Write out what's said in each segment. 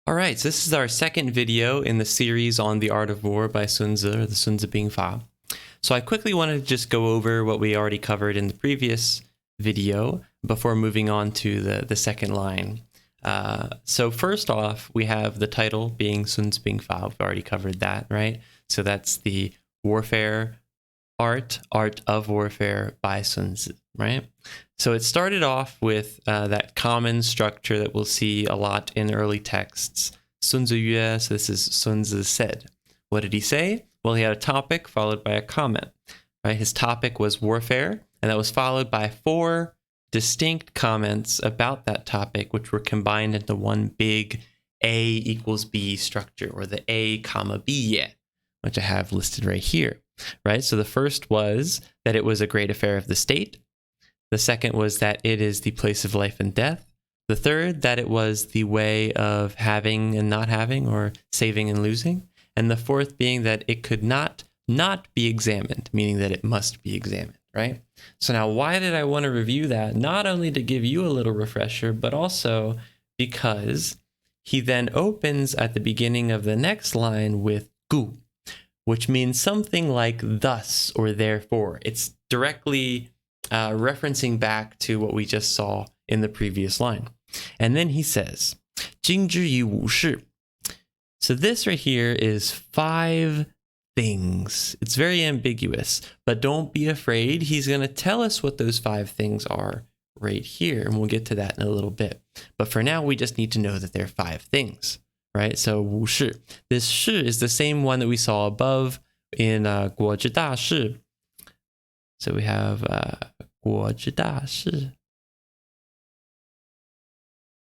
All right, so this is our second video in the series on the art of war by Sun Tzu, or the Sun Tzu Bing Fa. So I quickly wanted to just go over what we already covered in the previous video before moving on to the second line. So first off, we have the title being Sun Tzu Bing Fa. We've already covered that, right? So that's the warfare art of warfare by Sun Tzu, right? So it started off with that common structure that we'll see a lot in early texts. Sun Tzu yue, so this is Sun Tzu said. What did he say? Well, he had a topic followed by a comment, right? His topic was warfare, and that was followed by 4 distinct comments about that topic, which were combined into one big A equals B structure, or the A comma B, which I have listed right here, right? So the first was that it was a great affair of the state. The second was that it is the place of life and death. The third, that it was the way of having and not having, or saving and losing. And the fourth being that it could not be examined, meaning that it must be examined, right? So now why did I want to review that? Not only to give you a little refresher, but also because he then opens at the beginning of the next line with gu, which means something like thus or therefore. It's directly referencing back to what we just saw in the previous line. And then he says, 经之以五事. So this right here is 5 things. It's very ambiguous, but don't be afraid. He's going to tell us what those 5 things are right here, and we'll get to that in a little bit. But for now, we just need to know that there are 5 things, right? So 五事. This 事 is the same one that we saw above in 国之大事. So we have 国之大事.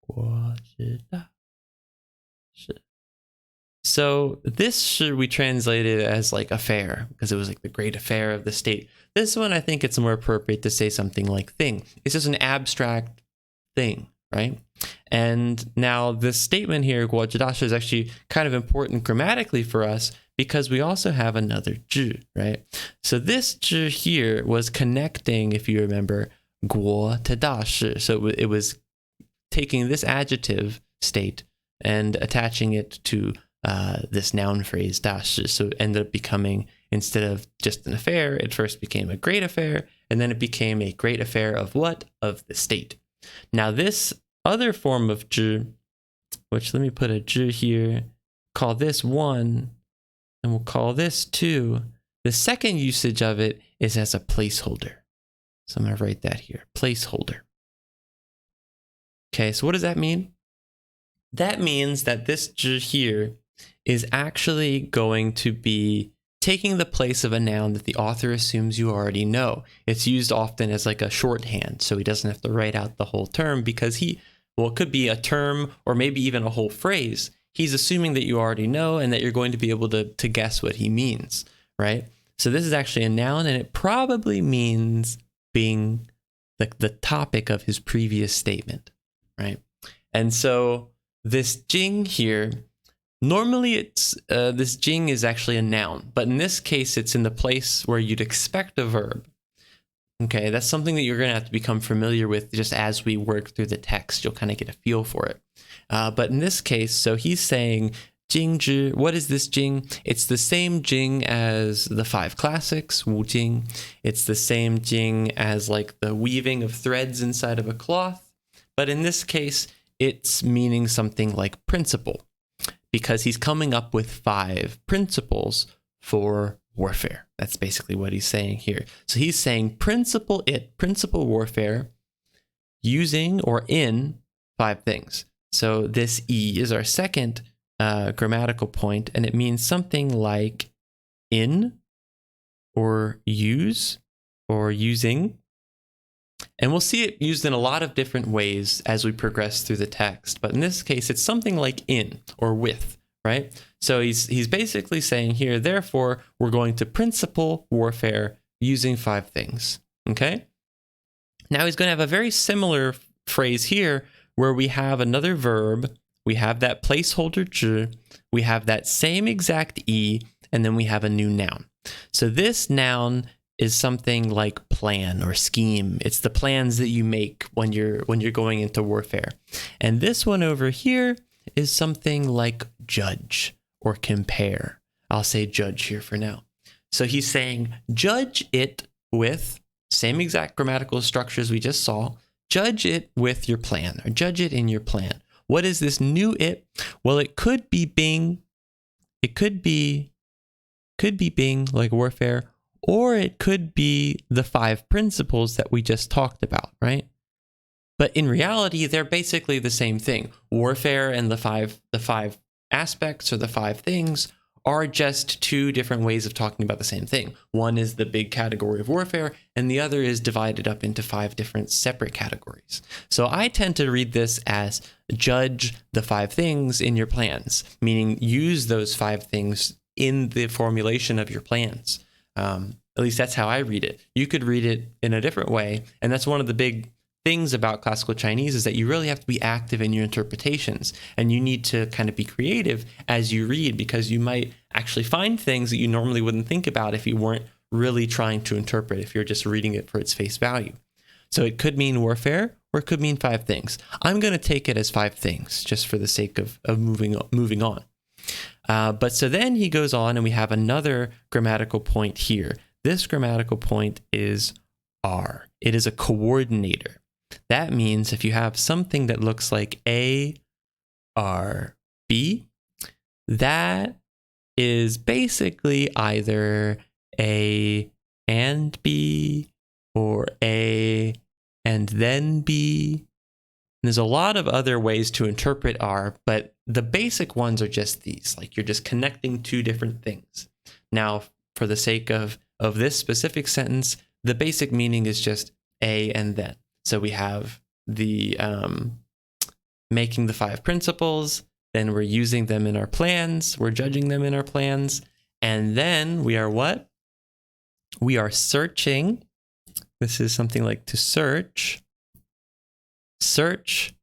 国之大事. So this 事 we translated as like affair, because it was like the great affair of the state. This one, I think it's more appropriate to say something like thing. It's just an abstract thing, right? And now this statement here, 国之大事, is actually kind of important grammatically for us, because we also have another 之, right? So this 之 here was connecting, if you remember, 国to 大事. So it was taking this adjective state and attaching it to this noun phrase 大事. So it ended up becoming, instead of just an affair, it first became a great affair, and then it became a great affair of what? Of the state. Now this other form of 之, which let me put a 之 here, call this 1, and we'll call this 2. The second usage of it is as a placeholder. So I'm going to write that here, placeholder. Okay, so what does that mean? That means that this 之 here is actually going to be taking the place of a noun that the author assumes you already know. It's used often as like a shorthand, so he doesn't have to write out the whole term, because it could be a term or maybe even a whole phrase. He's assuming that you already know and that you're going to be able to guess what he means, right? So this is actually a noun, and it probably means being the topic of his previous statement, right? And so this jing here, normally it's this jing is actually a noun, but in this case it's in the place where you'd expect a verb. Okay, that's something that you're going to have to become familiar with just as we work through the text. You'll kind of get a feel for it. But in this case, so he's saying, 经之, what is this jing? It's the same jing as the 5 classics, Wu Jing. It's the same jing as like the weaving of threads inside of a cloth. But in this case, it's meaning something like principle, because he's coming up with 5 principles for warfare. That's basically what he's saying here. So he's saying principle warfare, using or in 5 things. So this E is our second grammatical point, and it means something like in, or use, or using. And we'll see it used in a lot of different ways as we progress through the text. But in this case, it's something like in or with, right? So he's basically saying here, therefore, we're going to principle warfare using 5 things, okay? Now he's going to have a very similar phrase here where we have another verb, we have that placeholder 之, we have that same exact E, and then we have a new noun. So this noun is something like plan or scheme. It's the plans that you make when you're going into warfare. And this one over here is something like judge or compare. I'll say judge here for now. So he's saying judge it with same exact grammatical structures we just saw. Judge it with your plan, or judge it in your plan. What is this new it? Well, it could be being, it could be being like warfare, or it could be the 5 principles that we just talked about, right? But in reality, they're basically the same thing. Warfare and the five aspects or the 5 things are just 2 different ways of talking about the same thing. One is the big category of warfare, and the other is divided up into 5 different separate categories. So I tend to read this as judge the 5 things in your plans, meaning use those 5 things in the formulation of your plans. At least that's how I read it. You could read it in a different way, and that's one of the big things about classical Chinese is that you really have to be active in your interpretations, and you need to kind of be creative as you read, because you might actually find things that you normally wouldn't think about if you weren't really trying to interpret, if you're just reading it for its face value. So it could mean warfare, or it could mean 5 things. I'm going to take it as 5 things just for the sake of moving on. But so then he goes on, and we have another grammatical point here. This grammatical point is are. It is a coordinator. That means if you have something that looks like A, R, B, that is basically either A and B, or A and then B. And there's a lot of other ways to interpret R, but the basic ones are just these, like you're just connecting 2 different things. Now, for the sake of this specific sentence, the basic meaning is just A and then. So we have the making the 5 principles, then we're using them in our plans, we're judging them in our plans, and then we are what? We are searching. This is something like to search. Search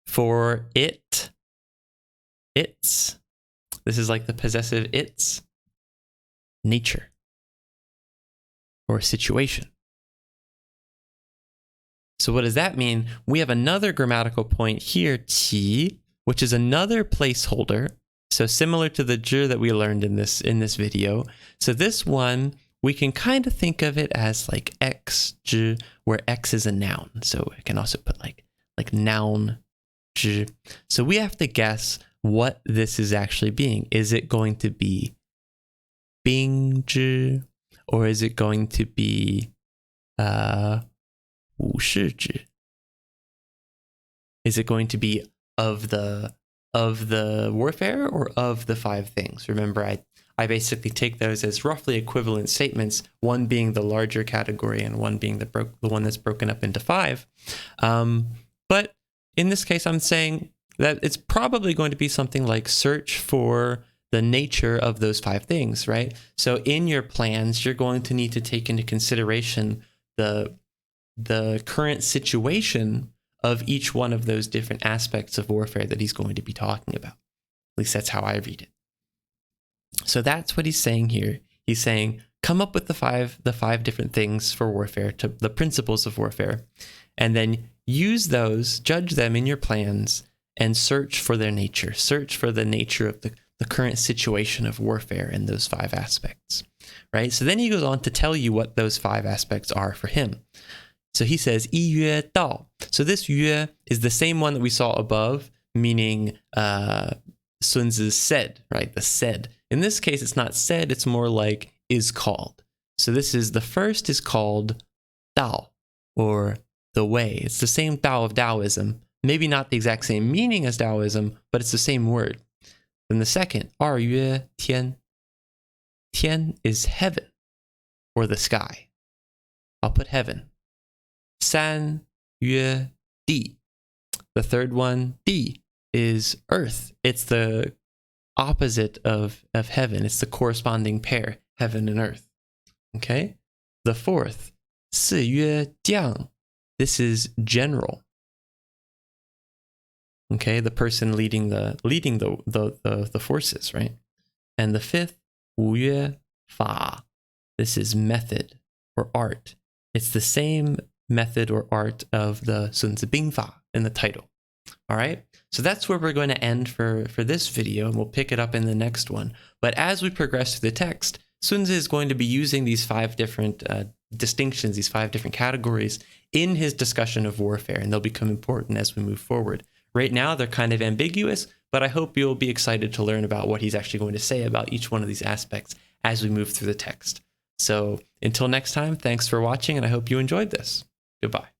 for it, its. This is like the possessive its, nature, or situation. So what does that mean? We have another grammatical point here, qi, which is another placeholder. So similar to the zhi that we learned in this video. So this one, we can kind of think of it as like x, zhi, where x is a noun. So I can also put like noun, zhi. So we have to guess what this is actually being. Is it going to be bing zhi, or is it going to be 五事指? Is it going to be of the warfare or of the 5 things? Remember, I basically take those as roughly equivalent statements, one being the larger category and one being the one that's broken up into 5. But in this case, I'm saying that it's probably going to be something like search for the nature of those 5 things, right? So in your plans, you're going to need to take into consideration the current situation of each one of those different aspects of warfare that he's going to be talking about. At least that's how I read it. So that's what he's saying here. He's saying, come up with the five different things for warfare, to the principles of warfare, and then use those, judge them in your plans, and search for their nature. Search for the nature of the current situation of warfare in those 5 aspects, right? So then he goes on to tell you what those 5 aspects are for him. So he says, 一曰道. So this 曰 is the same one that we saw above, meaning Sun Tzu said, right? The said. In this case, it's not said, it's more like is called. So this is, the first is called Dao, or the way. It's the same Dao of Taoism. Maybe not the exact same meaning as Taoism, but it's the same word. Then the second, 二曰天. Tian is heaven, or the sky. I'll put heaven. 三曰地. The third one, 地, is earth. It's the opposite of heaven. It's the corresponding pair, heaven and earth. Okay? The fourth, 四曰将. This is general. Okay, the person leading the forces, right? And the fifth, 五曰法. This is method or art. It's the same method or art of the Sun Tzu Bing Fa in the title. All right, so that's where we're going to end for this video, and we'll pick it up in the next one. But as we progress through the text, Sun Tzu is going to be using these 5 different distinctions, these 5 different categories in his discussion of warfare, and they'll become important as we move forward. Right now, they're kind of ambiguous, but I hope you'll be excited to learn about what he's actually going to say about each one of these aspects as we move through the text. So until next time, thanks for watching, and I hope you enjoyed this. Goodbye.